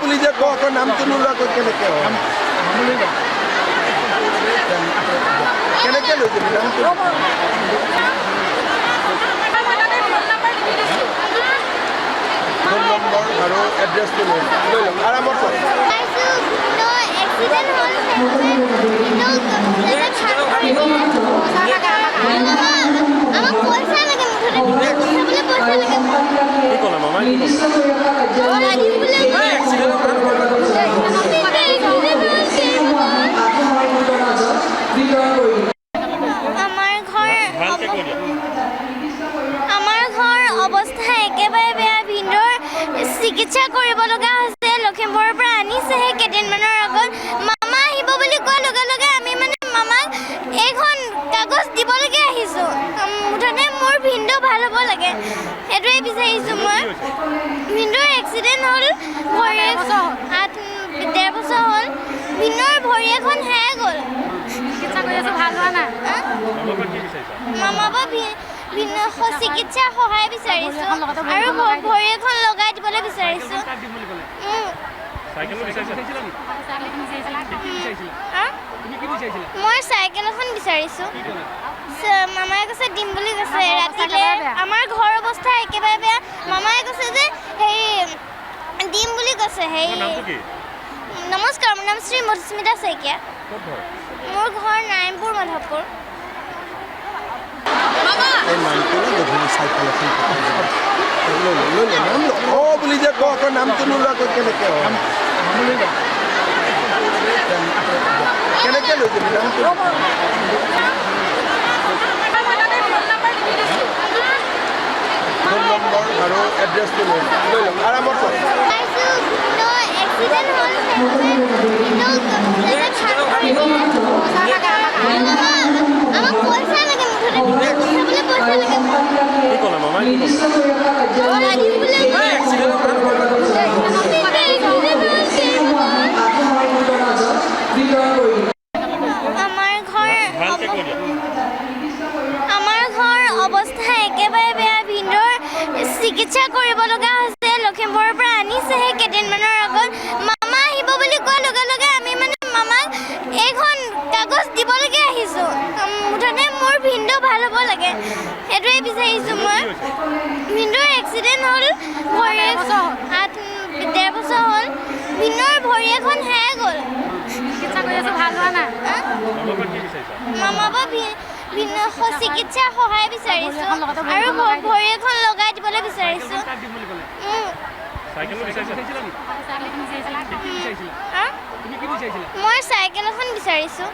বুলি যে কয় নামটো নোলোৱাকৈ কেনেকৈ কেনেকৈ লৈছে নামটো ফোন নম্বৰ আৰু এড্ৰেছটো লৈ ল'ম আৰামত আমাৰ ঘৰ অৱস্থা একেবাৰে বেয়া ভিন্দৰ চিকিৎসা কৰিব লগা হৈছে লখিমপুৰৰ পৰা আনিছেহে কেইদিনমানৰ আগত মামা আহিব বুলি কোৱাৰ লগে লগে আমি মানে মামাক এইখন কাগজ দিবলৈকে আহিছোঁ মুঠতে মোৰ ভিন্দৰ ভাল হ'ব লাগে সেইটোৱে বিচাৰিছোঁ মই ভিন্দৰ এক্সিডেণ্ট হ'ল ভৰি 1.5 বছৰ হ'ল ভিন্দৰ ভৰি এখন হেৰাই গ'ল চিকিৎসা কৰি আছোঁ ভাল হোৱা নাই মামা বা চিকিৎসা সহায় বিচাৰিছোঁ আৰু ভৰি এখন লগাই দিবলৈ বিচাৰিছোঁ মই চাইকেল এখন বিচাৰিছোঁ মামাই কৈছে দিম বুলি কৈছে ৰাতিলৈ আমাৰ ঘৰ অৱস্থা একেবাৰে বেয়া মামাই কৈছে যে হেৰি দিম বুলি কৈছে হেৰি নমস্কাৰ মোৰ নাম শ্ৰী মধুস্মিতা শইকীয়া মোৰ ঘৰ নাৰায়ণপুৰ মাধৱপুৰ বুলি যে কয় নামটো নোলোৱাকৈ কেনেকৈ কেনেকৈ লৈছে নামটো ফোন নম্বৰ আৰু এড্ৰেছটো লৈ ল'ম আৰামত আমাৰ ঘৰ অৱস্থা একেবাৰে বেয়া ভিন্দৰ চিকিৎসা কৰিব লগা হৈছে লখিমপুৰৰ পৰা আনিছেহে কেইদিনমানৰ আগত মামা আহিব বুলি কোৱাৰ লগে লগে আমি মানে মামাক এইখন কাগজ দিবলৈকে আহিছোঁ মুঠতে মোৰ ভিন্দৰ ভাল হ'ব লাগে সেইটোৱে বিচাৰিছোঁ মই ভিন্দৰ এক্সিডেণ্ট হ'ল ভৰি 1.5 বছৰ হ'ল ভিন্দৰ ভৰি এখন হেৰাই গ'ল চিকিৎসা কৰি আছোঁ ভাল হোৱা নাই মামা বা চিকিৎসা সহায় বিচাৰিছোঁ আৰু ভৰি এখন লগাই দিবলৈ বিচাৰিছোঁ মই চাইকেল এখন বিচাৰিছোঁ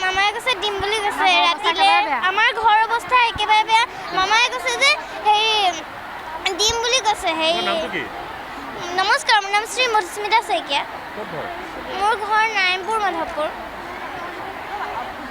মামাই কৈছে দিম বুলি কৈছে ৰাতিলৈ আমাৰ ঘৰ অৱস্থা একেবাৰে বেয়া মামাই কৈছে যে হেৰি দিম বুলি কৈছে হেৰি নমস্কাৰ মোৰ নাম শ্ৰী মধুস্মিতা শইকীয়া মোৰ ঘৰ নাৰায়ণপুৰ মাধৱপুৰ